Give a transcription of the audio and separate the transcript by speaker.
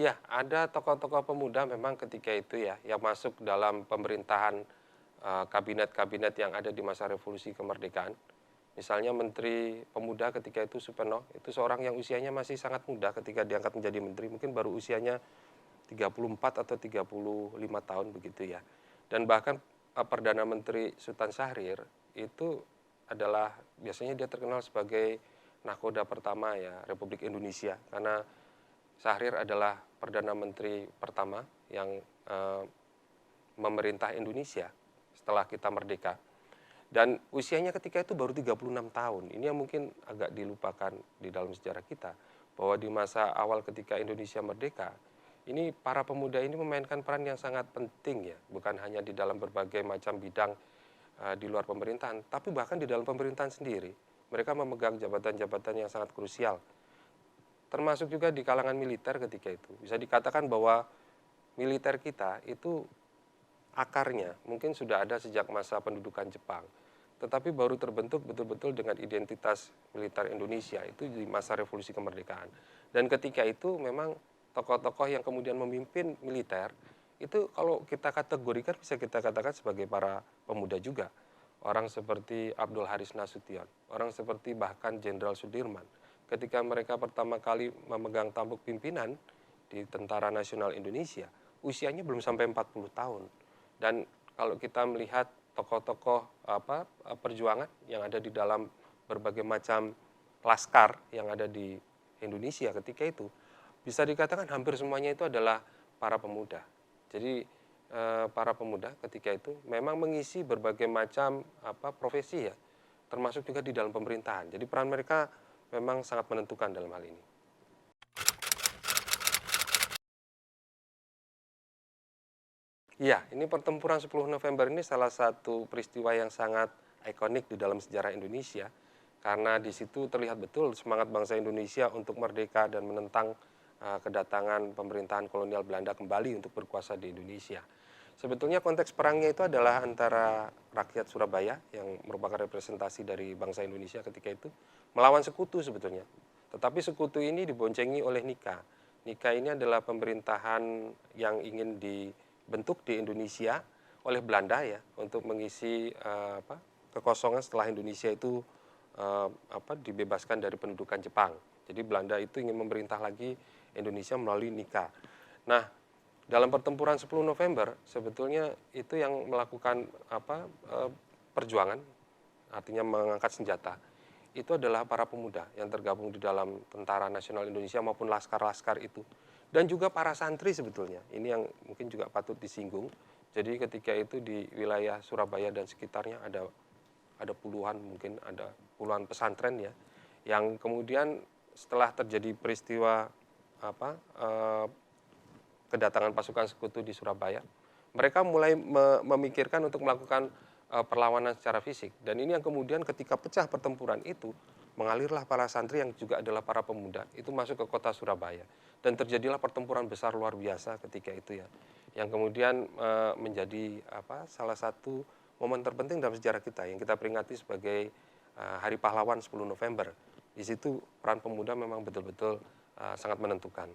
Speaker 1: Iya, ada tokoh-tokoh pemuda memang ketika itu ya, yang masuk dalam pemerintahan, kabinet-kabinet yang ada di masa revolusi kemerdekaan. Misalnya Menteri Pemuda ketika itu Soekarno, itu seorang yang usianya masih sangat muda ketika diangkat menjadi menteri, mungkin baru usianya 34 atau 35 tahun begitu ya. Dan bahkan, Perdana Menteri Sultan Syahrir itu adalah biasanya dia terkenal sebagai nahkoda pertama ya Republik Indonesia, karena Syahrir adalah Perdana Menteri pertama yang, memerintah Indonesia setelah kita merdeka. Dan usianya ketika itu baru 36 tahun. Ini yang mungkin agak dilupakan di dalam sejarah kita, bahwa di masa awal ketika Indonesia merdeka, ini para pemuda ini memainkan peran yang sangat penting ya, bukan hanya di dalam berbagai macam bidang, di luar pemerintahan, tapi bahkan di dalam pemerintahan sendiri. Mereka memegang jabatan-jabatan yang sangat krusial, termasuk juga di kalangan militer ketika itu. Bisa dikatakan bahwa militer kita itu akarnya mungkin sudah ada sejak masa pendudukan Jepang, tetapi baru terbentuk betul-betul dengan identitas militer Indonesia itu di masa revolusi kemerdekaan. Dan ketika itu memang tokoh-tokoh yang kemudian memimpin militer itu kalau kita kategorikan bisa kita katakan sebagai para pemuda juga. Orang seperti Abdul Haris Nasution, orang seperti bahkan Jenderal Sudirman. Ketika mereka pertama kali memegang tampuk pimpinan di Tentara Nasional Indonesia, usianya belum sampai 40 tahun. Dan kalau kita melihat tokoh-tokoh perjuangan yang ada di dalam berbagai macam laskar yang ada di Indonesia ketika itu, bisa dikatakan hampir semuanya itu adalah para pemuda. Jadi para pemuda ketika itu memang mengisi berbagai macam profesi ya, termasuk juga di dalam pemerintahan. Jadi peran mereka memang sangat menentukan dalam hal ini. Iya, ini pertempuran 10 November ini salah satu peristiwa yang sangat ikonik di dalam sejarah Indonesia, karena di situ terlihat betul semangat bangsa Indonesia untuk merdeka dan menentang kedatangan pemerintahan kolonial Belanda kembali untuk berkuasa di Indonesia. Sebetulnya konteks perangnya itu adalah antara rakyat Surabaya yang merupakan representasi dari bangsa Indonesia ketika itu melawan sekutu sebetulnya. Tetapi sekutu ini diboncengi oleh Nika. Nika ini adalah pemerintahan yang ingin dibentuk di Indonesia oleh Belanda ya untuk mengisi kekosongan setelah Indonesia itu dibebaskan dari pendudukan Jepang. Jadi Belanda itu ingin memerintah lagi Indonesia melalui Nika. Nah, dalam pertempuran 10 November sebetulnya itu yang melakukan perjuangan, artinya mengangkat senjata, itu adalah para pemuda yang tergabung di dalam Tentara Nasional Indonesia maupun laskar-laskar itu. Dan juga para santri sebetulnya, ini yang mungkin juga patut disinggung. Jadi ketika itu di wilayah Surabaya dan sekitarnya ada puluhan, mungkin ada puluhan pesantren ya, yang kemudian setelah terjadi peristiwa kedatangan pasukan sekutu di Surabaya, mereka mulai memikirkan untuk melakukan perlawanan secara fisik. Dan ini yang kemudian ketika pecah pertempuran itu, mengalirlah para santri yang juga adalah para pemuda, itu masuk ke kota Surabaya. Dan terjadilah pertempuran besar luar biasa ketika itu ya, yang kemudian menjadi salah satu momen terpenting dalam sejarah kita yang kita peringati sebagai Hari Pahlawan 10 November. Di situ peran pemuda memang betul-betul sangat menentukan.